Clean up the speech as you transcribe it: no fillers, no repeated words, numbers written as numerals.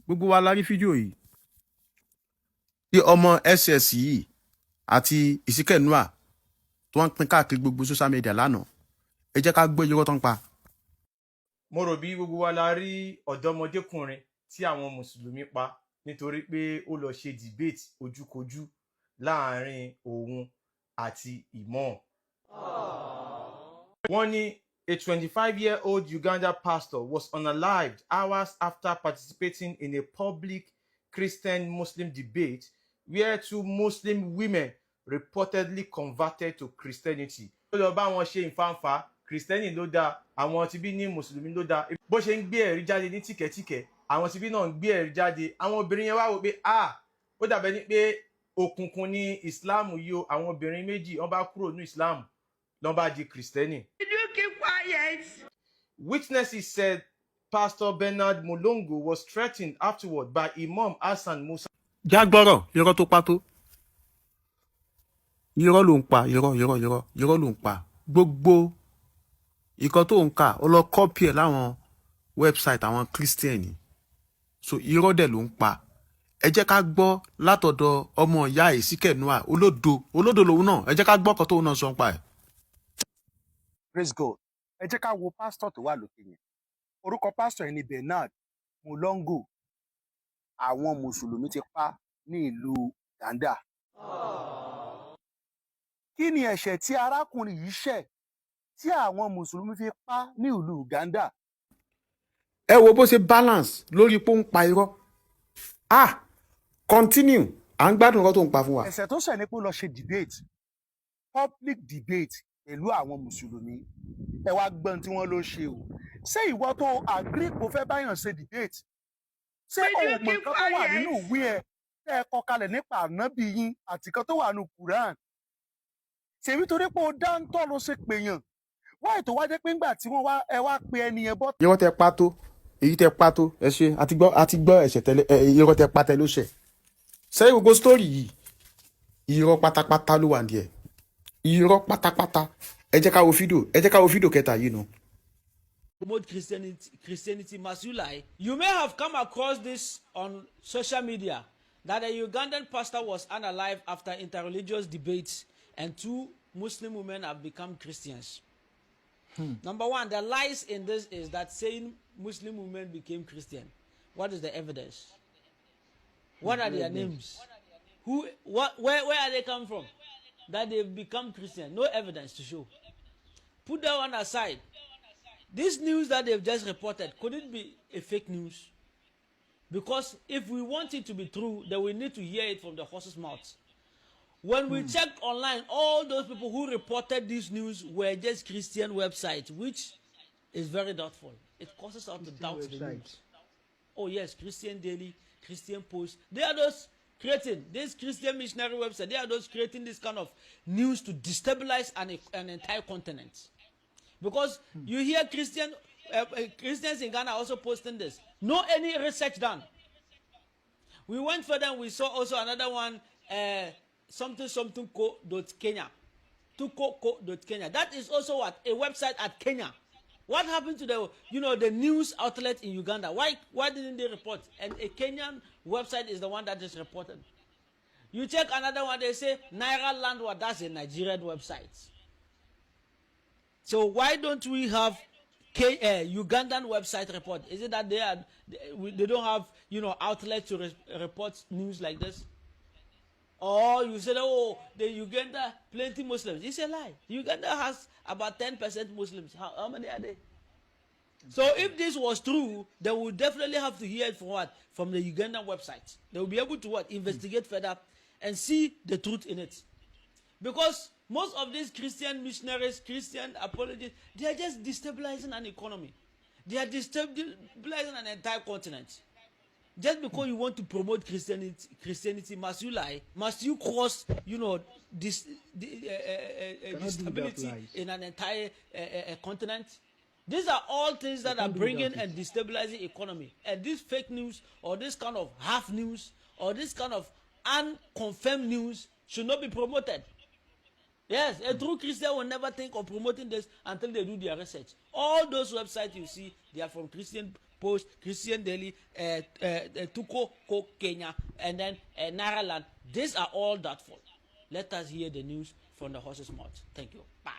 gbogbo wa la rí fídíò yìí tí ọmọ ss yìí àti Ezekiel tó wọ́n pín káàkiri gbogbo social media lánàá. Ẹ jẹ́ ká gbọ́ irọ́ tó ń pa. Mo rò bí gbogbo wa la rí ọ̀dọ́mọdékùnrin tí àwọn mùsùlùmí pa nítorí pé ó lọ ṣe debate ojúkojú láàrin òun àti imam. Wọ́n ní a 25-year-old Uganda pastor was unalived hours after participating in a public Christian-Muslim debate where two Muslim women reportedly converted to Christianity. Ó lọ bá wọn ṣe ìfàǹfà, Kristẹni ló dáa, àwọn tibí ní Mùsùlùmí ló dáa. Bó ṣe ń gbé ẹ̀rí jáde ní tìkẹ̀tìkẹ̀, àwọn tibí náà ń gbé ẹ̀rí jáde. Àwọn obìnrin yẹn wá wò pé ó dàbẹ̀ ní pé òkùnkùn ní Islam yìí o, àwọn obìnrin méjì wọ́n bá kúrò ní Islam lọ́n bá di Kristẹni. Did you keep quiet? Witnesses said Pastor Bernard Mulongo was threatened afterward by Imam Hassan Musa. Jágbọ́rọ̀ irọ́ tó pa tó. Irọ́ ló ń pa, irọ́ ló ń pa. Gbogbo ìkan tó ń kà ó lọ kọ́pì ẹ̀ láwọn website àwọn Christian. So irọ́ dẹ̀ ló ń pa. Ẹ jẹ́ ká gbọ́ látọ̀dọ̀ ọmọ ìyá Ezekiel olódo lòun náà. Ẹ jẹ́ ká gbọ́ kan tóun náà sọ ń pa ẹ̀. Praise God. Ẹ jẹ́ ká wo pásítọ̀ tó wà lókè yẹn. Orúkọ pásítọ̀ yẹn ni Bernard Mulongo. Àwọn Mùsùlùmí ti pa ní ìlú Uganda. Kí ni ẹ̀ṣẹ̀ tí arákùnrin yìí ṣẹ̀ tí àwọn Mùsùlùmí fi pa ní ìlú Uganda? Ẹ wo bó ṣe balance lórí pé ó ń pa irọ́. Continue. À ń gbádùn ọ̀rọ̀ tó ń pa fún wa. Ẹ̀ṣẹ̀ tó ṣẹ̀ ni pé ó lọ ṣe debate, public debate pẹ̀lú àwọn Mùsùlùmí. Ẹ wá gbọ́n tí wọ́n ló ṣe o. Ṣé ìwọ tó agree kó fẹ́ báyàn ṣe debate? Ṣé òun mọ̀ nǹkan tó wà nínú ìwé ẹ̀ tẹ́ ẹ kọ kalẹ̀ nípa ànábì yín àti nǹkan tó wà nínú Quran? Ṣèbí torí pé ó dáńtọ́ ló ṣe pèèyàn. Wọ́n ètò wá jẹ́ pé ńgbà tí wọ́n wá pe ẹni yẹn bọ́. Irọ́ tẹ pa tó, èyí tẹ pa tó, ẹ ṣe àti gbọ́ ẹ̀ṣẹ̀ tẹ́lẹ̀ irọ́ tẹ pa tẹ ló ṣẹ̀. Ṣé gbogbo story yìí irọ́ pátápátá ló wà ní ẹ̀. Irọ́ pátápátá. Ẹ jẹ́ ká wo fídíò kẹta yìí nù. Promote Christianity Sile. You may have come across this on social media that a Ugandan pastor was unalive after interreligious debates and two Muslim women have become Christians. Number one, the lies in this is that saying Muslim women became Christian. What is the evidence? What are their names? Where are they come from? That they've become Christian. No evidence to show. Put that one aside. This news that they've just reported, could it be a fake news? Because if we want it to be true, then we need to hear it from the horse's mouth. When we checked online, all those people who reported this news were just Christian websites, which is very doubtful. It causes us to doubt the news. Oh yes, Christian Daily, Christian Post. They are those creating this Christian missionary website. They are those creating this kind of news to destabilize an entire continent. Because you hear Christians in Ghana also posting this. No any research done. We went further and we saw also another one, something.co.kenya. .co.kenya. That is also what? A website at Kenya. What happened to the news outlet in Uganda? Why didn't they report? And a Kenyan website is the one that is reported. You check another one, they say Naira Landward, that's a Nigerian website. So why don't we have Ugandan website report? Is it that they don't have outlets to report news like this? Or you said, oh, the Uganda plenty Muslims. It's a lie. Uganda has about 10% Muslims. How many are they? So if this was true, they would definitely have to hear it from what? From the Ugandan website. They will be able to investigate further and see the truth in it. Because most of these Christian missionaries, Christian apologists, they are just destabilizing an economy. They are destabilizing an entire continent. Just because you want to promote Christianity, must you cause, stability in an entire continent? These are all things that are bringing and destabilizing economy. And this fake news or this kind of half news or this kind of unconfirmed news should not be promoted. Yes, a true Christian will never think of promoting this until they do their research. All those websites you see, they are from Christian Post, Christian Daily, Tuko Ko Kenya, and then Naraland. These are all doubtful. Let us hear the news from the horse's mouth. Thank you. Bye.